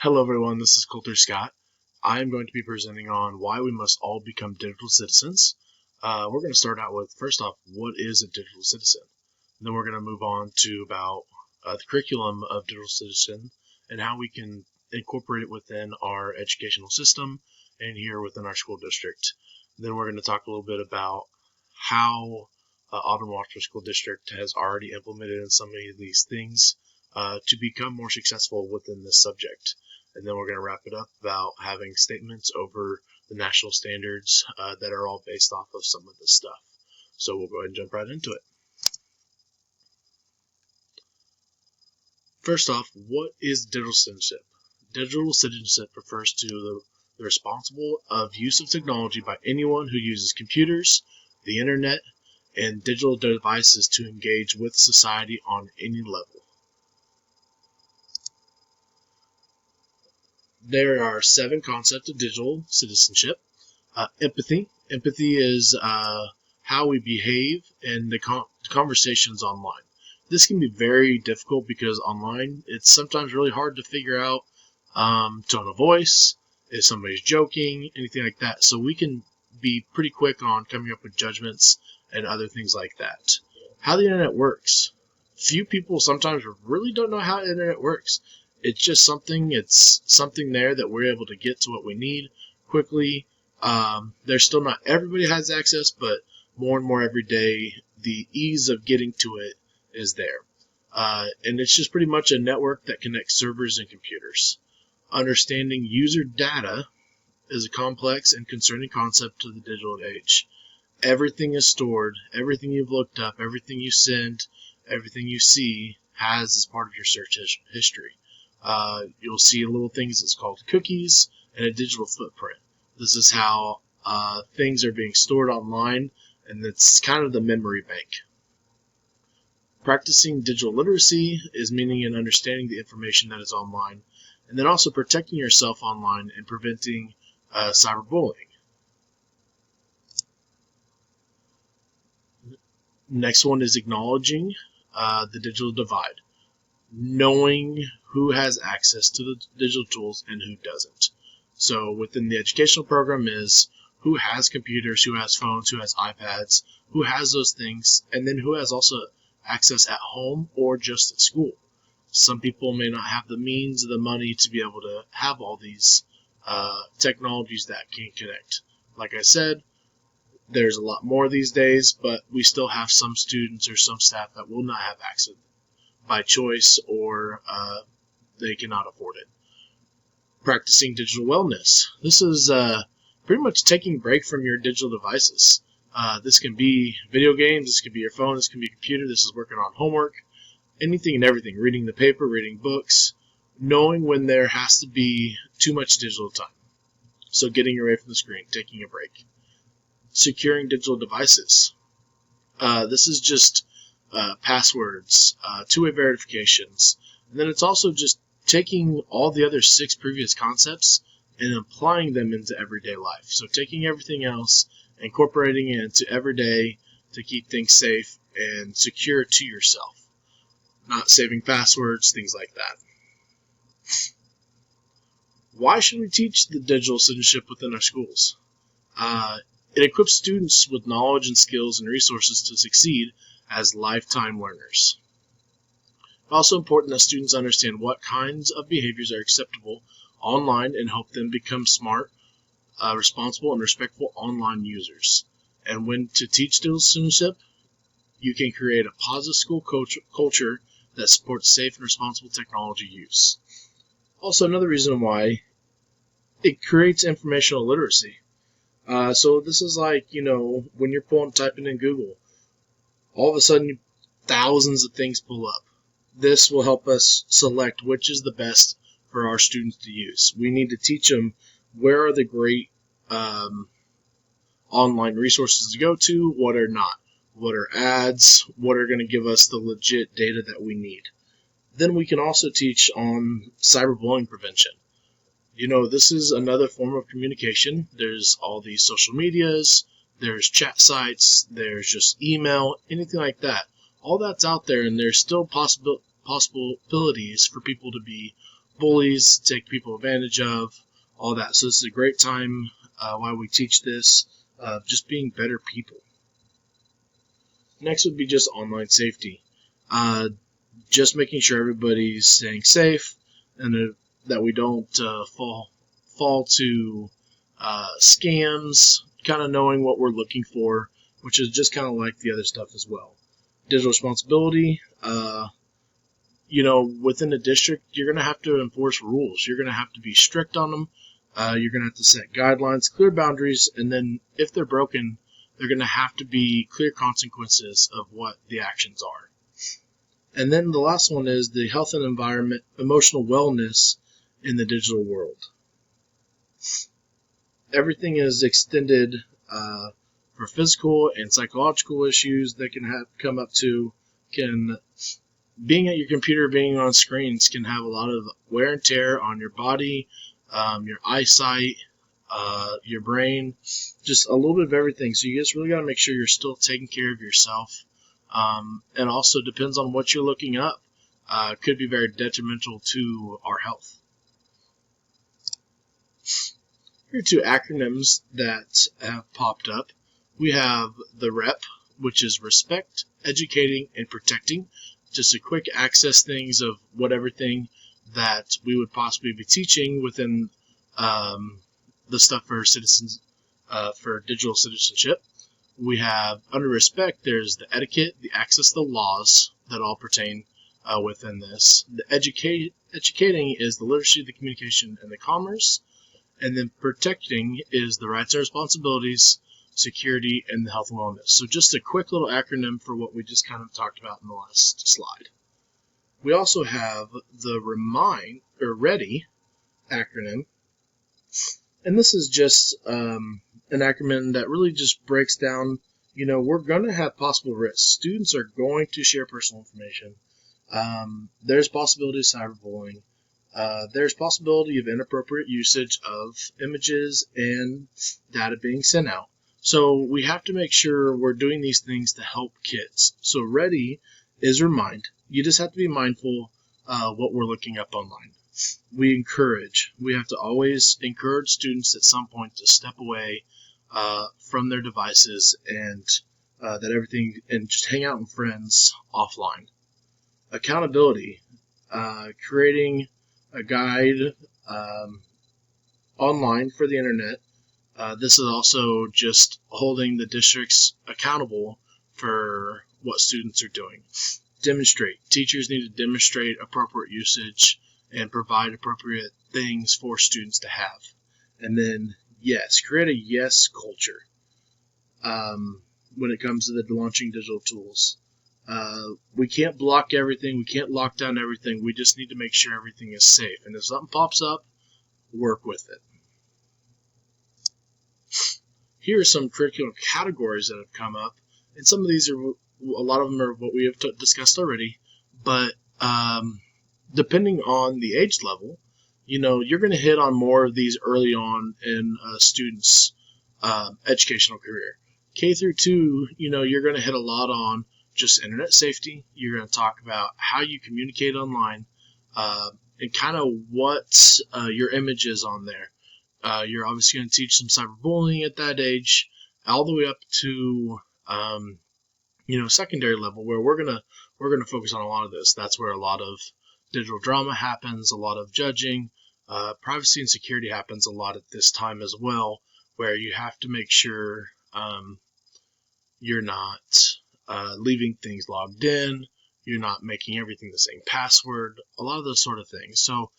Hello everyone, this is Coulter Scott. I am going to be presenting on why we must all become digital citizens. We're going to start out with, first off, what is a digital citizen? And then we're going to move on to about the curriculum of digital citizen and how we can incorporate it within our educational system and here within our school district. Then we're going to talk a little bit about how Auburn Waterford School District has already implemented in some of these things to become more successful within this subject. And then we're going to wrap it up about having statements over the national standards that are all based off of some of this stuff. So we'll go ahead and jump right into it. First off, what is digital citizenship? Digital citizenship refers to the responsible of use of technology by anyone who uses computers, the internet, and digital devices to engage with society on any level. There are 7 concepts of digital citizenship. Empathy. Empathy is how we behave in the conversations online. This can be very difficult because online it's sometimes really hard to figure out tone of voice, if somebody's joking, anything like that. So we can be pretty quick on coming up with judgments and other things like that. How the internet works. Few people sometimes really don't know how the internet works. It's just something there that we're able to get to what we need quickly. There's still not everybody has access, but more and more every day, the ease of getting to it is there. And it's just pretty much a network that connects servers and computers. Understanding user data is a complex and concerning concept to the digital age. Everything is stored, everything you've looked up, everything you send, everything you see has as part of your search history. You'll see little things that's called cookies and a digital footprint. This is how things are being stored online, and it's kind of the memory bank. Practicing digital literacy is meaning and understanding the information that is online, and then also protecting yourself online and preventing cyberbullying. Next one is acknowledging the digital divide. Knowing who has access to the digital tools and who doesn't. So within the educational program is who has computers, who has phones, who has iPads, who has those things, and then who has also access at home or just at school. Some people may not have the means or the money to be able to have all these technologies that can connect. Like I said, there's a lot more these days, but we still have some students or some staff that will not have access by choice or they cannot afford it. Practicing digital wellness. This is pretty much taking a break from your digital devices. This can be video games, this can be your phone, this can be a computer, this is working on homework, anything and everything, reading the paper, reading books, knowing when there has to be too much digital time. So getting away from the screen, taking a break. Securing digital devices. This is just passwords, two-way verifications, and then it's also just taking all the other 6 previous concepts and applying them into everyday life. So taking everything else, incorporating it into everyday to keep things safe and secure to yourself. Not saving passwords, things like that. Why should we teach the digital citizenship within our schools? It equips students with knowledge and skills and resources to succeed as lifetime learners. Also important that students understand what kinds of behaviors are acceptable online and help them become smart, responsible, and respectful online users. And when to teach digital citizenship, you can create a positive school culture that supports safe and responsible technology use. Also, another reason why it creates informational literacy. So this is like, when you're typing in Google, all of a sudden thousands of things pull up. This will help us select which is the best for our students to use. We need to teach them where are the great online resources to go to, what are not, what are ads, what are going to give us the legit data that we need. Then we can also teach on cyberbullying prevention. This is another form of communication. There's all these social medias, there's chat sites, there's just email, anything like that. All that's out there, and there's still possibilities for people to be bullies, take people advantage of, all that. So this is a great time while we teach this, just being better people. Next would be just online safety. Just making sure everybody's staying safe and that we don't fall to scams, kind of knowing what we're looking for, which is just kind of like the other stuff as well. Digital responsibility, within the district, you're going to have to enforce rules. You're going to have to be strict on them. You're going to have to set guidelines, clear boundaries, and then if they're broken, they're going to have to be clear consequences of what the actions are. And then the last one is the health and environment, emotional wellness in the digital world. Everything is extended for physical and psychological issues that can come up to. Being at your computer, being on screens can have a lot of wear and tear on your body, your eyesight, your brain, just a little bit of everything. So you just really got to make sure you're still taking care of yourself. And also depends on what you're looking up. Could be very detrimental to our health. Here are two acronyms that have popped up. We have the REP, which is respect, educating, and protecting. Just a quick access things of everything that we would possibly be teaching within the stuff for citizens, for digital citizenship. We have, under respect, there's the etiquette, the access to the laws that all pertain within this. The educating is the literacy, the communication, and the commerce. And then protecting is the rights and responsibilities, security, and the health and wellness. So just a quick little acronym for what we just kind of talked about in the last slide. We also have the READY acronym. And this is just an acronym that really just breaks down, we're going to have possible risks. Students are going to share personal information. There's possibility of cyberbullying. There's possibility of inappropriate usage of images and data being sent out. So we have to make sure we're doing these things to help kids. So READY is remind. You just have to be mindful what we're looking up online. We have to always encourage students at some point to step away from their devices and that everything, and just hang out with friends offline. Accountability, creating a guide online for the internet. This is also just holding the districts accountable for what students are doing. Demonstrate. Teachers need to demonstrate appropriate usage and provide appropriate things for students to have. And then, create a yes culture when it comes to the launching digital tools. We can't block everything. We can't lock down everything. We just need to make sure everything is safe. And if something pops up, work with it. Here are some curriculum categories that have come up. And some of these a lot of them are what we have discussed already. But depending on the age level, you're going to hit on more of these early on in a student's educational career. K through 2, you're going to hit a lot on just internet safety. You're going to talk about how you communicate online and kind of what your image is on there. You're obviously going to teach some cyberbullying at that age, all the way up to secondary level, where we're gonna focus on a lot of this. That's where a lot of digital drama happens, a lot of judging, privacy and security happens a lot at this time as well, where you have to make sure you're not leaving things logged in, you're not making everything the same password, a lot of those sort of things. So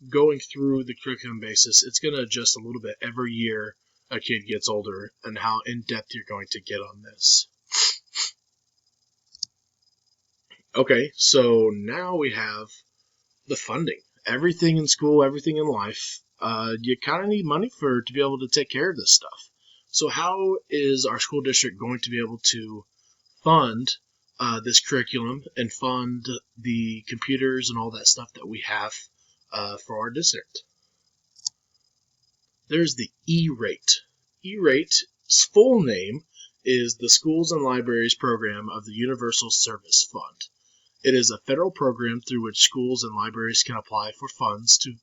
going through the curriculum basis, it's going to adjust a little bit every year a kid gets older and how in-depth you're going to get on this. Okay, so now we have the funding. Everything in school, everything in life, you kind of need money to be able to take care of this stuff. So how is our school district going to be able to fund this curriculum and fund the computers and all that stuff that we have for our district? There's the E-Rate. E-Rate's full name is the Schools and Libraries Program of the Universal Service Fund. It is a federal program through which schools and libraries can apply for funds to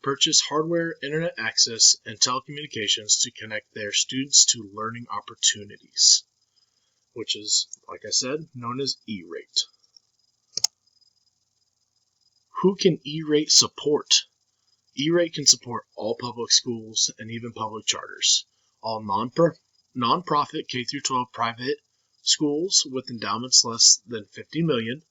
purchase hardware, internet access, and telecommunications to connect their students to learning opportunities, which is, like I said, known as E-rate. Who can E-rate support? E-rate can support all public schools and even public charters, all nonprofit K-12 private schools with endowments less than $50 million,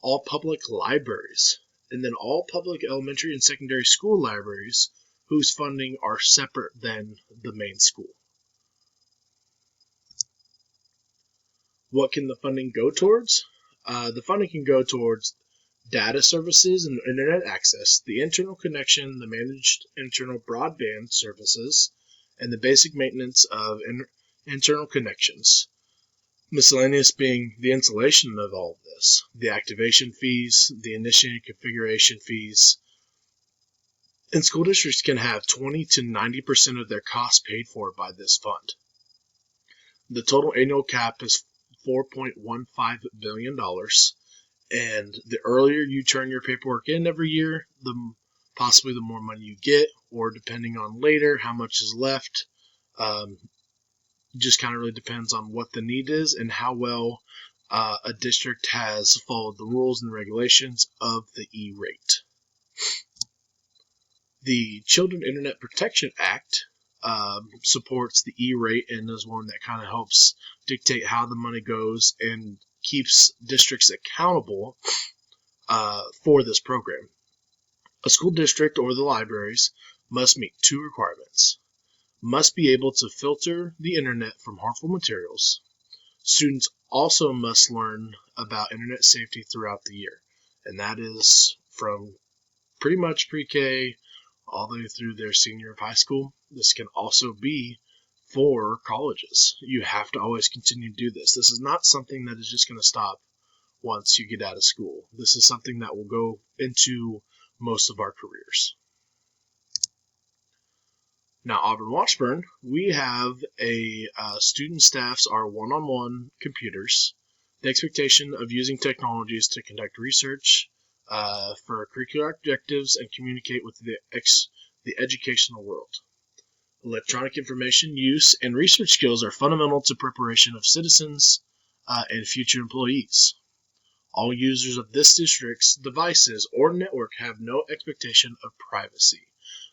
all public libraries, and then all public elementary and secondary school libraries whose funding are separate than the main school. What can the funding go towards? The funding can go towards data services and internet access, the internal connection, the managed internal broadband services, and the basic maintenance of internal connections. Miscellaneous being the installation of all of this, the activation fees, the initiating configuration fees. And school districts can have 20 to 90% of their costs paid for by this fund. The total annual cap is $4.15 billion, and the earlier you turn your paperwork in every year, possibly the more money you get, or depending on later how much is left. Just kind of really depends on what the need is and how well a district has followed the rules and regulations of the E-rate. The Children Internet Protection Act supports the E-rate and is one that kind of helps dictate how the money goes and keeps districts accountable for this program. A school district or the libraries must meet two requirements. Must be able to filter the internet from harmful materials. Students also must learn about internet safety throughout the year, and that is from pretty much pre-K all the way through their senior of high school. This can also be for colleges. You have to always continue to do this. This is not something that is just going to stop once you get out of school. This is something that will go into most of our careers. Now, Auburn-Washburn, we have student staffs are one-on-one computers. The expectation of using technologies to conduct research for curricular objectives and communicate with the educational world. Electronic information use and research skills are fundamental to preparation of citizens and future employees. All users of this district's devices or network have no expectation of privacy.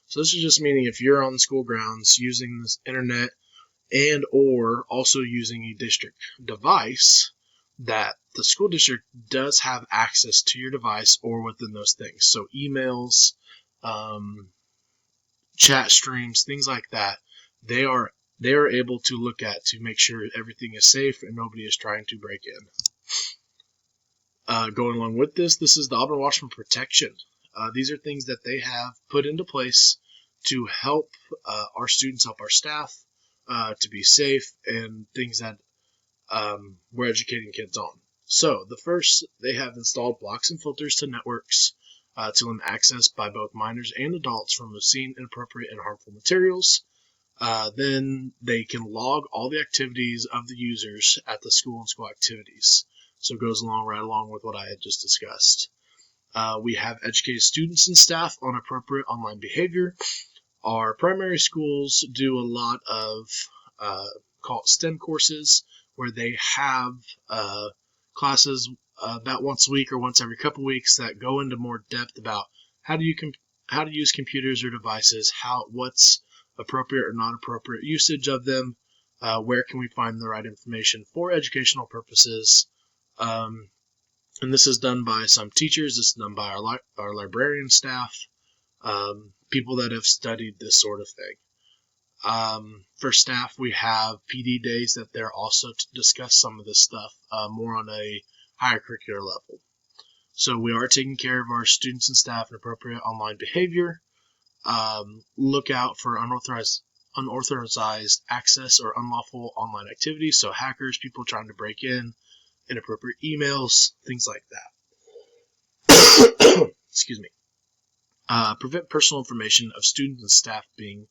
So this is just meaning if you're on the school grounds using this internet and or also using a district device, that the school district does have access to your device or within those things. So emails, chat streams, things like that, they are able to look at to make sure everything is safe and nobody is trying to break in. Going along with this is the Auburn-Washburn Protection. These are things that they have put into place to help our students, help our staff to be safe, and things that we're educating kids on. So the first, they have installed blocks and filters to networks to limit access by both minors and adults from obscene, inappropriate, and harmful materials. Then they can log all the activities of the users at the school and school activities. So it goes right along with what I had just discussed. We have educated students and staff on appropriate online behavior. Our primary schools do a lot of called STEM courses, where they have classes about once a week or once every couple weeks that go into more depth about how to use computers or devices, what's appropriate or not appropriate usage of them, where can we find the right information for educational purposes. And this is done by some teachers. This is done by our librarian staff, people that have studied this sort of thing. For staff, we have PD days that they're also to discuss some of this stuff more on a higher curricular level. So we are taking care of our students and staff in appropriate online behavior. Look out for unauthorized access or unlawful online activities. So hackers, people trying to break in, inappropriate emails, things like that. Excuse me. Prevent personal information of students and staff being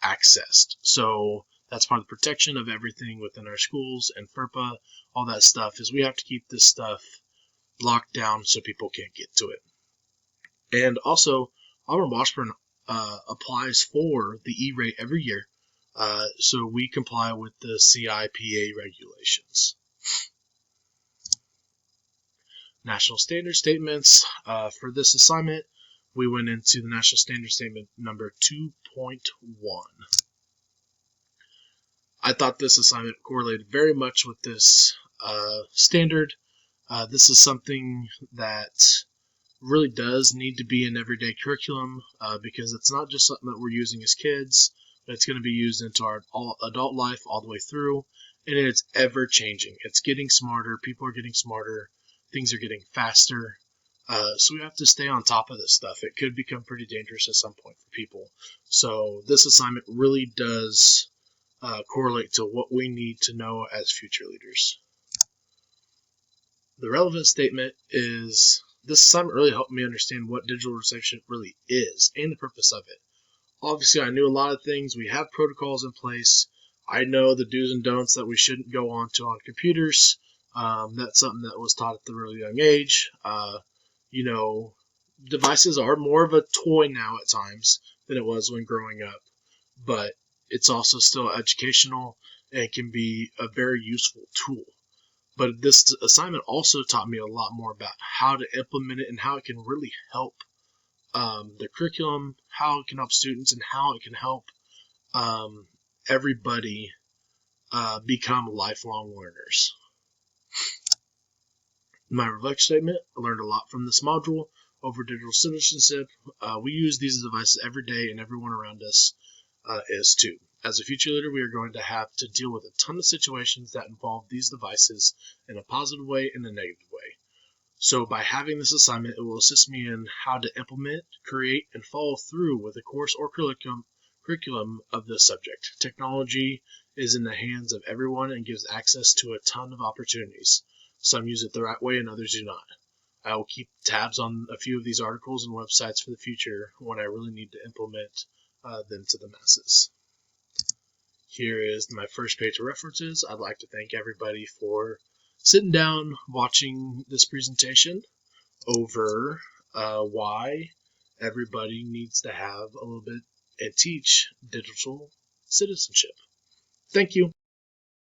accessed. So that's part of the protection of everything within our schools and FERPA, all that stuff is we have to keep this stuff locked down so people can't get to it. And also, Auburn-Washburn applies for the E-rate every year, so we comply with the CIPA regulations. National Standard Statements. For this assignment, we went into the National Standard Statement number 2.1. I thought this assignment correlated very much with this standard. This is something that really does need to be in everyday curriculum because it's not just something that we're using as kids, but it's going to be used into our adult life all the way through, and it's ever changing. It's getting smarter. People are getting smarter. Things are getting faster. So we have to stay on top of this stuff. It could become pretty dangerous at some point for people. So this assignment really does correlate to what we need to know as future leaders. The relevant statement is, this assignment really helped me understand what digitalization really is and the purpose of it. Obviously, I knew a lot of things. We have protocols in place. I know the do's and don'ts that we shouldn't go on to on computers. That's something that was taught at the really young age. Devices are more of a toy now at times than it was when growing up, but it's also still educational and can be a very useful tool. But this assignment also taught me a lot more about how to implement it and how it can really help the curriculum, how it can help students, and how it can help everybody become lifelong learners. In my reflection statement, I learned a lot from this module over digital citizenship. We use these devices every day, and everyone around us is too. As a future leader, we are going to have to deal with a ton of situations that involve these devices in a positive way and a negative way. So by having this assignment, it will assist me in how to implement, create, and follow through with a course or curriculum of this subject. Technology is in the hands of everyone and gives access to a ton of opportunities. Some use it the right way and others do not. I will keep tabs on a few of these articles and websites for the future when I really need to implement them to the masses. Here is my first page of references. I'd like to thank everybody for sitting down watching this presentation over why everybody needs to have a little bit and teach digital citizenship. Thank you.